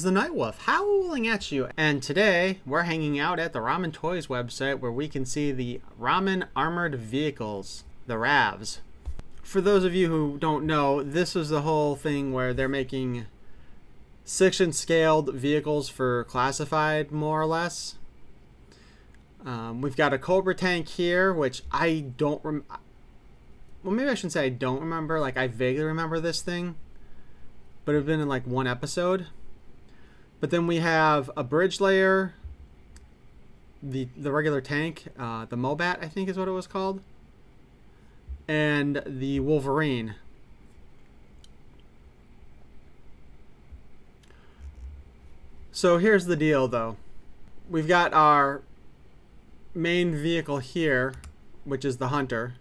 is the Night Wolf, howling at you. And today, we're hanging out at the Ramen Toys website where we can see the Ramen Armored Vehicles, the RAVs. For those of you who don't know, this is the whole thing where they're making section scaled vehicles for classified, more or less. We've got a Cobra tank here, which I don't well, maybe I shouldn't say I don't remember. Like, I vaguely remember this thing, but it's been in like one episode. But then we have a bridge layer, the regular tank, the Mobat, I think is what it was called, and the Wolverine. So here's the deal, though. We've got our main vehicle here, which is the Hunter.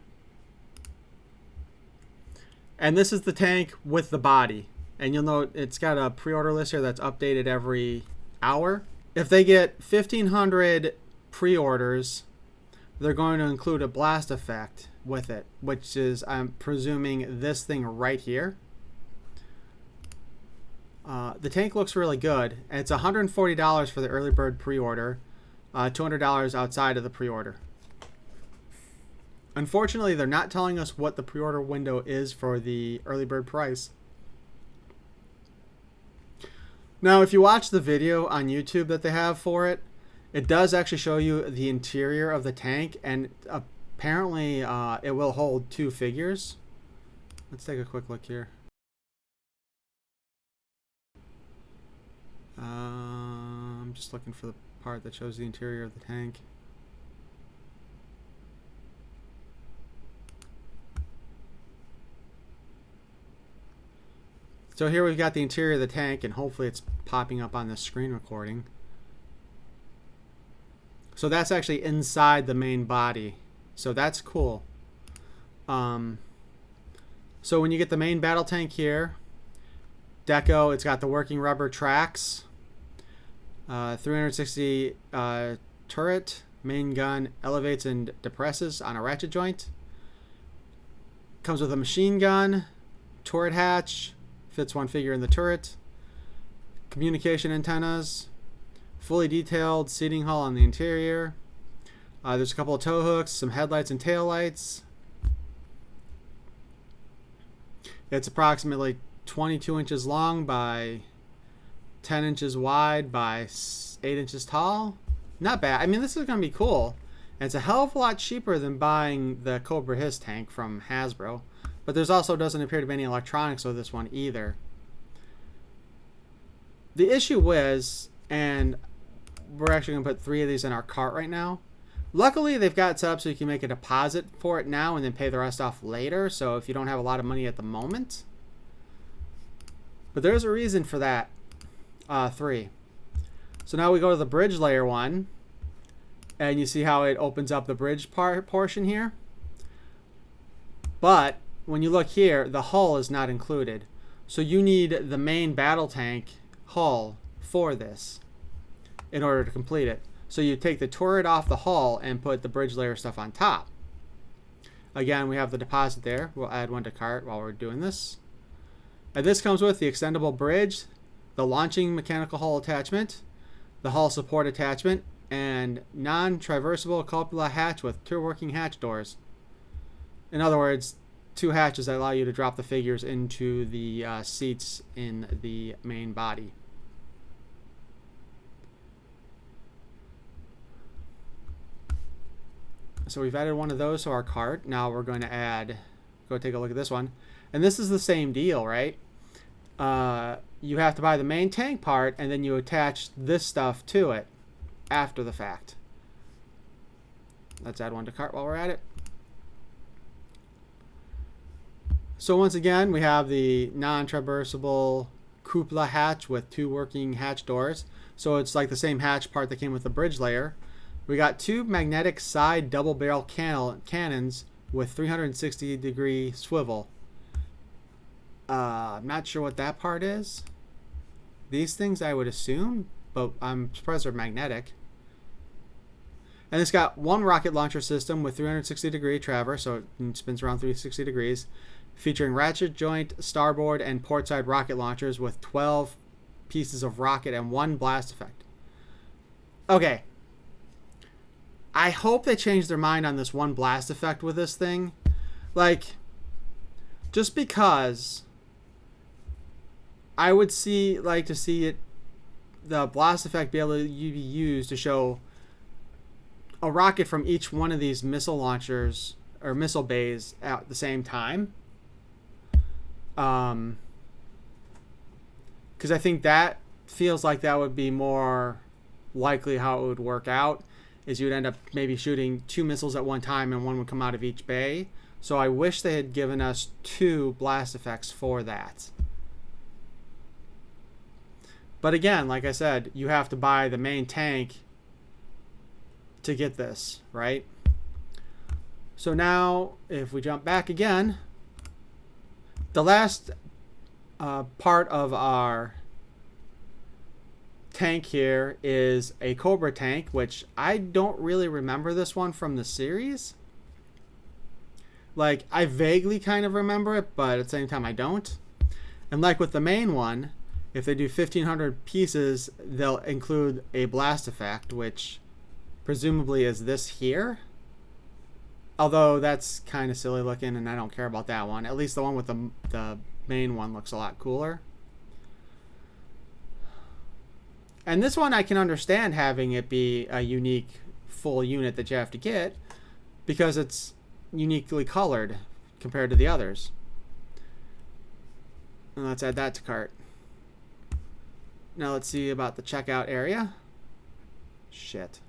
And this is the tank with the body. And you'll note it's got a pre-order list here that's updated every hour. If they get 1,500 pre-orders, they're going to include a blast effect with it, which is, I'm presuming, this thing right here. The tank looks really good. And it's $140 for the early bird pre-order, $200 outside of the pre-order. Unfortunately, they're not telling us what the pre-order window is for the early bird price. Now, if you watch the video on YouTube that they have for it, it does actually show you the interior of the tank, and apparently it will hold 2 figures. Let's take a quick look here. I'm just looking for the part that shows the interior of the tank. So here we've got the interior of the tank, and hopefully it's popping up on the screen recording. So that's actually inside the main body. So that's cool. So when you get the main battle tank here, deco, it's got the working rubber tracks, 360 turret, main gun elevates and depresses on a ratchet joint. Comes with a machine gun, turret hatch, fits 1 figure in the turret, communication antennas, fully detailed seating hull on the interior. There's a couple of tow hooks, some headlights and tail lights. It's approximately 22 inches long by 10 inches wide by 8 inches tall. Not bad. I mean, this is going to be cool. And it's a hell of a lot cheaper than buying the Cobra Hiss tank from Hasbro. But there's also doesn't appear to be any electronics with this one either. The issue is, and we're actually going to put 3 of these in our cart right now. Luckily, they've got it set up so you can make a deposit for it now and then pay the rest off later. So if you don't have a lot of money at the moment. But there's a reason for that. 3. So now we go to the bridge layer one. And you see how it opens up the bridge portion here. But when you look here, the hull is not included. So you need the main battle tank hull for this in order to complete it. So you take the turret off the hull and put the bridge layer stuff on top. Again, we have the deposit there. We'll add 1 to cart while we're doing this. And this comes with the extendable bridge, the launching mechanical hull attachment, the hull support attachment, and non-traversable cupola hatch with 2 working hatch doors. In other words, 2 hatches that allow you to drop the figures into the seats in the main body. So we've added 1 of those to our cart. Now we're going to go take a look at this one. And this is the same deal, right? You have to buy the main tank part, and then you attach this stuff to it after the fact. Let's add 1 to cart while we're at it. So once again, we have the non-traversable cupola hatch with 2 working hatch doors. So it's like the same hatch part that came with the bridge layer. We got 2 magnetic side double barrel cannons with 360-degree swivel. I'm not sure what that part is. These things I would assume, but I'm surprised they're magnetic. And it's got 1 rocket launcher system with 360-degree traverse, so it spins around 360 degrees, featuring ratchet joint, starboard, and portside rocket launchers with 12 pieces of rocket and 1 blast effect. Okay. I hope they change their mind on this 1 blast effect with this thing. Like, just because I would like to see it, the blast effect be able to be used to show a rocket from each one of these missile launchers or missile bays at the same time. Because I think that feels like that would be more likely how it would work out, is you'd end up maybe shooting 2 missiles at one time and 1 would come out of each bay. So I wish they had given us 2 blast effects for that. But again, like I said, you have to buy the main tank to get this, right? So now, if we jump back again, the last part of our tank here is a Cobra tank, which I don't really remember this one from the series. Like, I vaguely kind of remember it, but at the same time I don't. And like with the main one, if they do 1,500 pieces, they'll include a blast effect, which presumably is this here. Although that's kind of silly looking, and I don't care about that one. At least the one with the main one looks a lot cooler. And this one I can understand having it be a unique full unit that you have to get, because it's uniquely colored compared to the others. And let's add that to cart. Now let's see about the checkout area. Shit.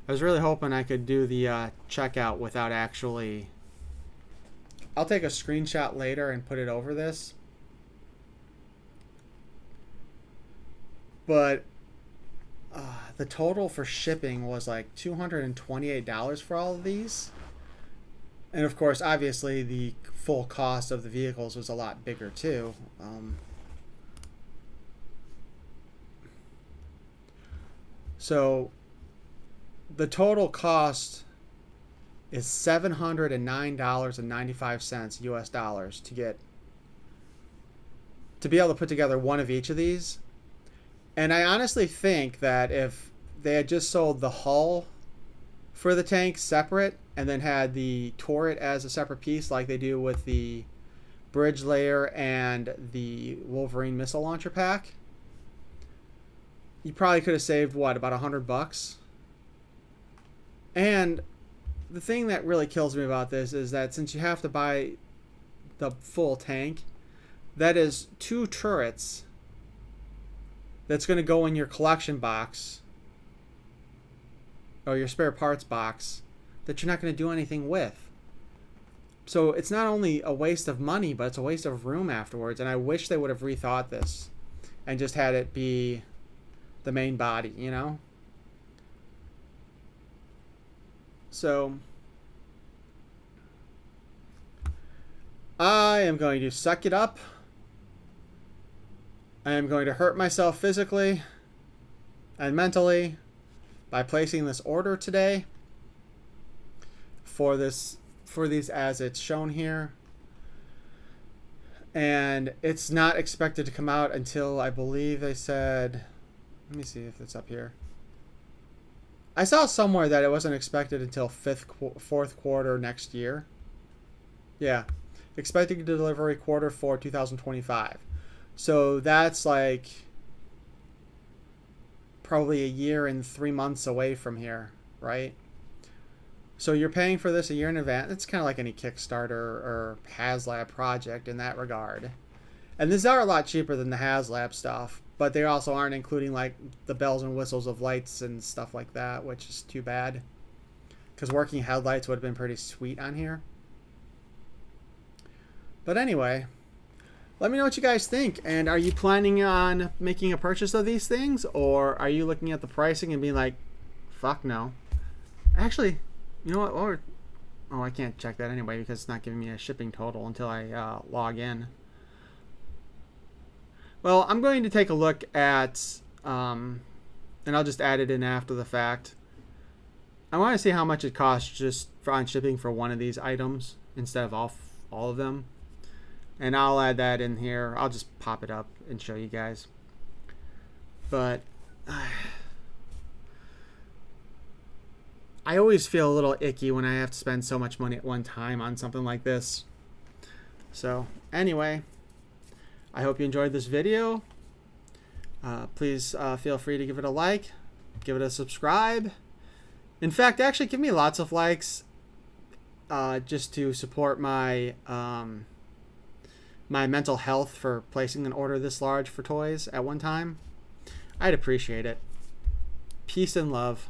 I was really hoping I could do the checkout without actually... I'll take a screenshot later and put it over this. But the total for shipping was like $228 for all of these. And of course, obviously, the full cost of the vehicles was a lot bigger too. So the total cost is $709.95 US dollars to be able to put together one of each of these. And I honestly think that if they had just sold the hull for the tank separate and then had the turret as a separate piece like they do with the bridge layer and the Wolverine missile launcher pack, you probably could have saved, what, about $100? And the thing that really kills me about this is that since you have to buy the full tank, that is 2 turrets that's going to go in your collection box or your spare parts box that you're not going to do anything with. So it's not only a waste of money, but it's a waste of room afterwards. And I wish they would have rethought this and just had it be the main body, you know? So I am going to suck it up. I am going to hurt myself physically and mentally by placing this order today for these as it's shown here. And it's not expected to come out until, I believe they said, let me see if it's up here. I saw somewhere that it wasn't expected until fourth quarter next year. Yeah. Expecting delivery quarter 4 2025. So that's like probably a year and 3 months away from here, right? So you're paying for this a year in advance. It's kind of like any Kickstarter or HasLab project in that regard. And these are a lot cheaper than the HasLab stuff, but they also aren't including like the bells and whistles of lights and stuff like that, which is too bad. Because working headlights would have been pretty sweet on here. But anyway, let me know what you guys think. And are you planning on making a purchase of these things? Or are you looking at the pricing and being like, fuck no. Actually, you know what? Oh, I can't check that anyway because it's not giving me a shipping total until I log in. Well, I'm going to take a look at, and I'll just add it in after the fact. I want to see how much it costs just on shipping for one of these items instead of all of them. And I'll add that in here. I'll just pop it up and show you guys. But I always feel a little icky when I have to spend so much money at one time on something like this. So anyway, I hope you enjoyed this video. Please feel free to give it a like, give it a subscribe. In fact, actually give me lots of likes just to support my my mental health for placing an order this large for toys at one time. I'd appreciate it. Peace and love.